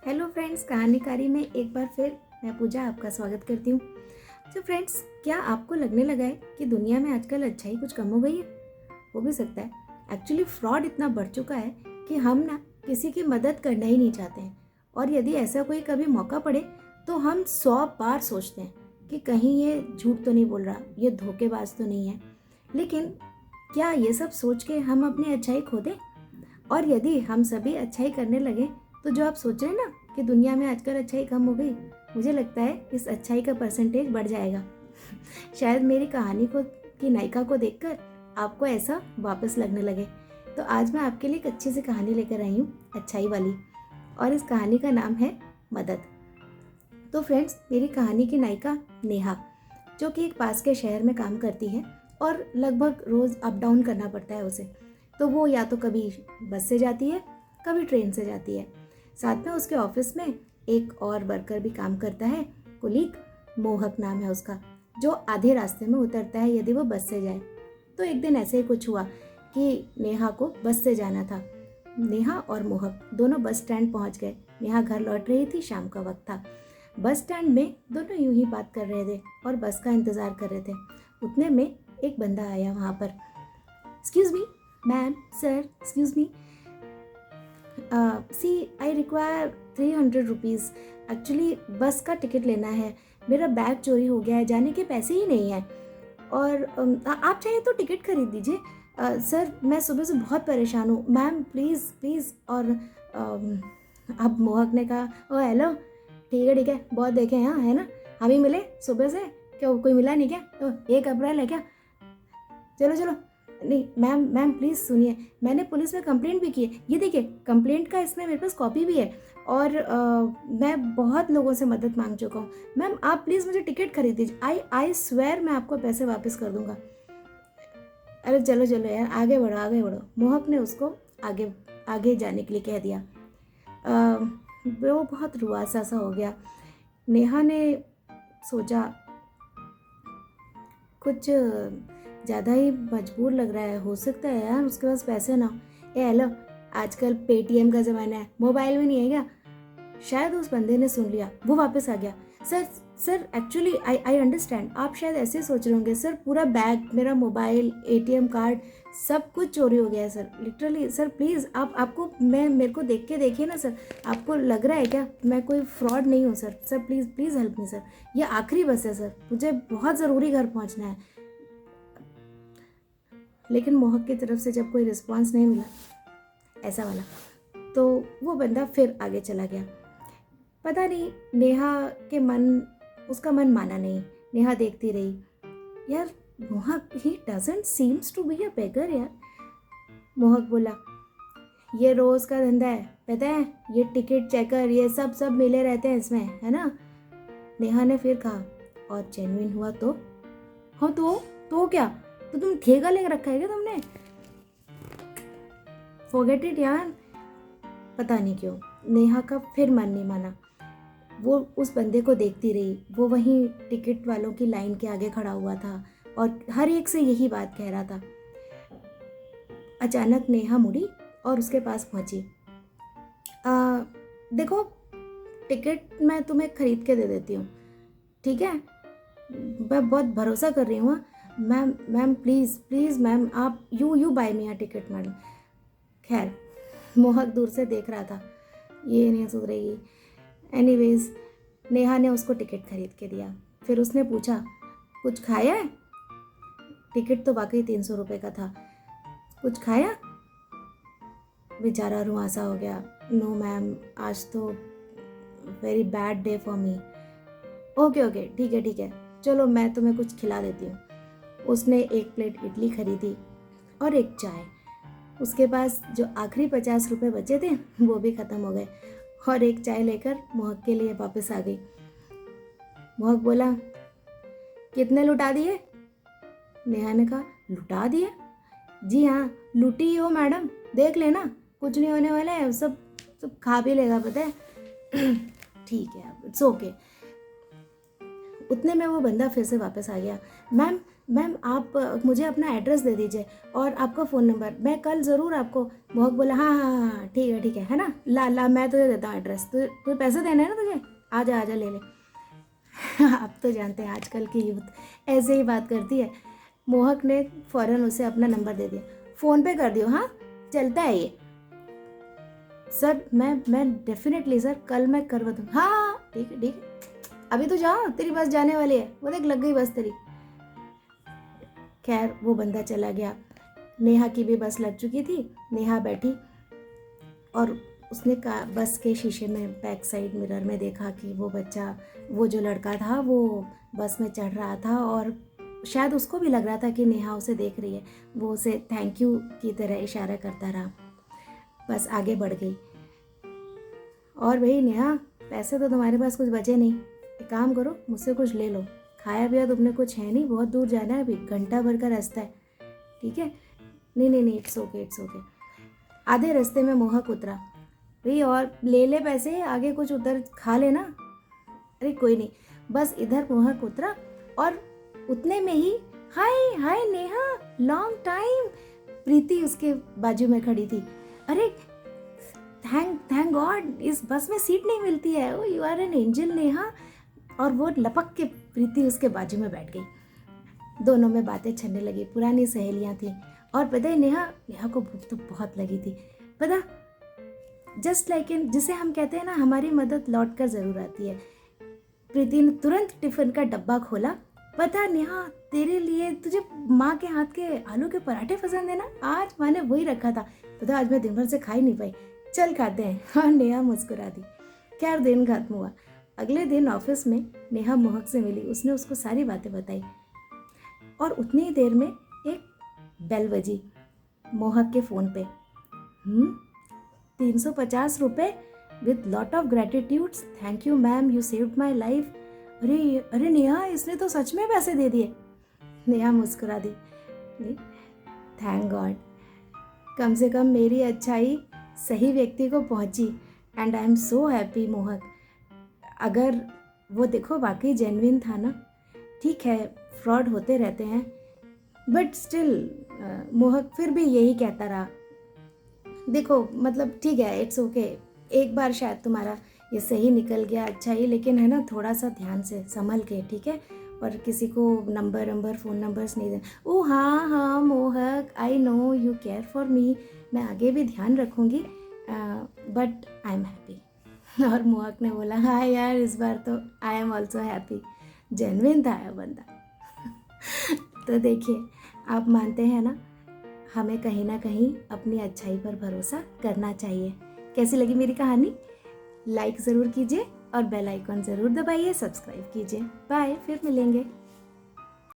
Hello friends, कहानीकारी में एक बार फिर मैं पूजा आपका स्वागत करती हूँ। तो फ्रेंड्स, क्या आपको लगने लगा है कि दुनिया में आजकल अच्छाई कुछ कम हो गई है? हो भी सकता है। एक्चुअली फ्रॉड इतना बढ़ चुका है कि हम ना किसी की मदद करना ही नहीं चाहते हैं, और यदि ऐसा कोई कभी मौका पड़े तो हम 100 बार सोचते हैं कि कहीं ये झूठ तो नहीं बोल रहा, ये धोखेबाज तो नहीं है। लेकिन क्या ये सब सोच के हम अपनी अच्छाई खो दें? और यदि हम सभी अच्छाई करने लगे तो जो आप सोच रहे हैं ना कि दुनिया में आजकल अच्छाई कम हो गई, मुझे लगता है इस अच्छाई का परसेंटेज बढ़ जाएगा। शायद मेरी कहानी को की नायिका को देखकर आपको ऐसा वापस लगने लगे। तो आज मैं आपके लिए एक अच्छी सी कहानी लेकर आई हूँ, अच्छाई वाली, और इस कहानी का नाम है मदद। तो फ्रेंड्स, मेरी कहानी की नायिका नेहा, जो कि एक पास के शहर में काम करती है और लगभग रोज़ अप डाउन करना पड़ता है उसे। तो वो या तो कभी बस से जाती है, कभी ट्रेन से जाती है। साथ में उसके ऑफिस में एक और वर्कर भी काम करता है, कुलीग, मोहक नाम है उसका, जो आधे रास्ते में उतरता है यदि वो बस से जाए। तो एक दिन ऐसे ही कुछ हुआ कि नेहा को बस से जाना था। नेहा और मोहक दोनों बस स्टैंड पहुंच गए। नेहा घर लौट रही थी, शाम का वक्त था। बस स्टैंड में दोनों यूं ही बात कर रहे थे और बस का इंतज़ार कर रहे थे। उतने में एक बंदा आया वहाँ पर। Excuse me ma'am, sir, excuse me, see I require 300 rupees. Actually bus का टिकट लेना है, मेरा बैग चोरी हो गया है, जाने के पैसे ही नहीं हैं, और आप चाहे तो टिकट खरीद लीजिए। सर, मैं सुबह से बहुत परेशान हूँ, मैम प्लीज़ प्लीज़। और अब मोहक ने कहा, ओ हेलो, ठीक है, बहुत देखे हैं, हाँ है ना, हम ही मिले सुबह से, क्यों कोई मिला नहीं क्या? तो 1 अप्रैल है क्या? चलो चलो। नहीं मैम, मैम प्लीज़ सुनिए, मैंने पुलिस में कंप्लेंट भी की है, ये देखिए कंप्लेंट का इसमें मेरे पास कॉपी भी है, और मैं बहुत लोगों से मदद मांग चुका हूँ। मैम आप प्लीज़ मुझे टिकट खरीद दीजिए, आई स्वेयर मैं आपको पैसे वापस कर दूंगा। अरे चलो चलो यार, आगे बढ़ो आगे बढ़ो। मोहक ने उसको आगे आगे जाने के लिए कह दिया। वो बहुत रुआसा सा हो गया। नेहा ने सोचा कुछ ज़्यादा ही मजबूर लग रहा है, हो सकता है यार उसके पास पैसे ना हो। ए हेलो, आजकल पेटीएम का ज़माना है, मोबाइल में नहीं है क्या? शायद उस बंदे ने सुन लिया, वो वापस आ गया। Sir sir, actually I understand, आप शायद ऐसे सोच रहे होंगे सर, पूरा बैग, मेरा मोबाइल, एटीएम कार्ड, सब कुछ चोरी हो गया है सर, लिटरली। सर प्लीज़, आपको मेरे को देख के देखिए ना सर, आपको लग रहा है क्या मैं कोई फ्रॉड नहीं हूँ sir? Sir please please help me sir, ये आखिरी बस है सर, मुझे बहुत ज़रूरी घर पहुँचना है। लेकिन मोहक की तरफ से जब कोई रिस्पॉन्स नहीं मिला ऐसा वाला, तो वो बंदा फिर आगे चला गया। पता नहीं नेहा के मन उसका मन माना नहीं। नेहा देखती रही। यार Mohak, he doesn't seems to be a beggar यार। मोहक बोला, ये रोज का धंधा है, पता है, ये टिकट चेकर, ये सब सब मिले रहते हैं इसमें, है ना? नेहा ने फिर कहा, और जेन्युइन हुआ तो? हाँ तो क्या? तो तुम ठेका ले रखा है क्या तुमने? फॉरगेट इट यार। पता नहीं क्यों नेहा का फिर मन नहीं माना। वो उस बंदे को देखती रही। वो वहीं टिकट वालों की लाइन के आगे खड़ा हुआ था और हर एक से यही बात कह रहा था। अचानक नेहा मुड़ी और उसके पास पहुंची। देखो, टिकट मैं तुम्हें खरीद के दे देती हूँ, ठीक है? मैं बहुत भरोसा कर रही हूँ। Ma'am ma'am please please ma'am, आप you buy me a ticket madam. खैर, मोहक दूर से देख रहा था, ये नहीं सुधरेगी। एनीवेज, नेहा ने उसको टिकट खरीद के दिया। फिर उसने पूछा, कुछ खाया है? टिकट तो वाकई 300 रुपये का था। कुछ खाया? बेचारा रुआसा हो गया। नो मैम, आज तो very bad day for me. Okay okay, ठीक है, चलो मैं तुम्हें कुछ खिला देती हूँ। उसने एक प्लेट इडली खरीदी और एक चाय। उसके पास जो आखिरी 50 रुपये बचे थे वो भी ख़त्म हो गए, और एक चाय लेकर मोहक के लिए वापस आ गई। मोहक बोला, कितने लुटा दिए? नेहा ने कहा, लुटा दिए? जी हाँ, लुटी ही हो मैडम, देख लेना, कुछ नहीं होने वाला है, सब सब खा भी लेगा, पता है। ठीक है, इट्स ओके। उतने में वो बंदा फिर से वापस आ गया। मैम मैम आप मुझे अपना एड्रेस दे दीजिए और आपका फ़ोन नंबर, मैं कल ज़रूर आपको। मोहक बोला हाँ हाँ हाँ हाँ ठीक है ना, ला ला मैं तुझे देता हूँ एड्रेस, तुझे पैसे देना है ना तुझे, आजा ले ले। आप तो जानते हैं आजकल की यूथ ऐसे ही बात करती है। मोहक ने फ़ौरन उसे अपना नंबर दे दिया, फ़ोन पे कर दियो, हाँ चलता है ये। सर मैं डेफिनेटली सर, कल मैं करवा दूँ। हाँ ठीक है अभी तो जाओ, तेरी बस जाने वाली है, वो देख लग गई बस तेरी। खैर वो बंदा चला गया। नेहा की भी बस लग चुकी थी। नेहा बैठी और उसने बस के शीशे में बैक साइड मिरर में देखा कि वो बच्चा, वो जो लड़का था वो बस में चढ़ रहा था और शायद उसको भी लग रहा था कि नेहा उसे देख रही है। वो उसे थैंक यू की तरह इशारा करता रहा। बस आगे बढ़ गई। और भाई नेहा, पैसे तो तुम्हारे पास कुछ बचे नहीं, एक काम करो मुझसे कुछ ले लो, खाया पिया तुमने कुछ है नहीं, बहुत दूर जाना है, अभी घंटा भर का रास्ता है, ठीक है। नहीं इट्स ओके। आधे रास्ते में मोहक उतरा। भाई और ले ले पैसे, आगे कुछ उधर खा लेना। अरे कोई नहीं, बस इधर मोहक उतरा और उतने में ही हाय नेहा, लॉन्ग टाइम। प्रीति उसके बाजू में खड़ी थी। अरे थैंक गॉड, इस बस में सीट नहीं मिलती है। Oh you are an angel Neha. और वो लपक के प्रीति उसके बाजू में बैठ गई। दोनों में बातें छनने लगी, पुरानी सहेलियां थी। और पता है नेहा को भूख तो बहुत लगी थी, पता, जस्ट लाइक इन, जिसे हम कहते हैं ना हमारी मदद लौट कर ज़रूर आती है। प्रीति ने तुरंत टिफिन का डब्बा खोला। पता नेहा, तेरे लिए, तुझे माँ के हाथ के आलू के पराठे पसंद है ना, आज माँ ने वही रखा था। पता आज मैं दिन भर से खा ही नहीं पाई, चल खाते हैं। और नेहा मुस्कुरा दी। खैर दिन खत्म हुआ। अगले दिन ऑफिस में नेहा मोहक से मिली। उसने उसको सारी बातें बताई और उतनी ही देर में एक बेल बजी मोहक के फ़ोन पे। 350 रुपये with lot of gratitudes, thank you ma'am, you saved my life. अरे नेहा, इसने तो सच में पैसे दे दिए। नेहा मुस्कुरा दी। थैंक गॉड, कम से कम मेरी अच्छाई सही व्यक्ति को पहुंची and I am so happy मोहक। अगर वो देखो वाकई जेन्युइन था ना, ठीक है फ्रॉड होते रहते हैं बट स्टिल मोहक फिर भी यही कहता रहा, देखो मतलब ठीक है इट्स ओके, एक बार शायद तुम्हारा ये सही निकल गया, अच्छा ही, लेकिन है ना थोड़ा सा ध्यान से संभल के, ठीक है, और किसी को नंबर फ़ोन नंबर्स नहीं देना। ओ हाँ मोहक, I know you care for me, मैं आगे भी ध्यान रखूँगी, बट आई एम हैप्पी। और मोहक ने बोला हाँ यार, इस बार तो I am also happy. Genuine था यह बंदा। तो देखिए, आप मानते हैं ना, हमें कहीं ना कहीं अपनी अच्छाई पर भरोसा करना चाहिए। कैसी लगी मेरी कहानी? लाइक ज़रूर कीजिए और बेल आइकॉन ज़रूर दबाइए, सब्सक्राइब कीजिए। बाय, फिर मिलेंगे।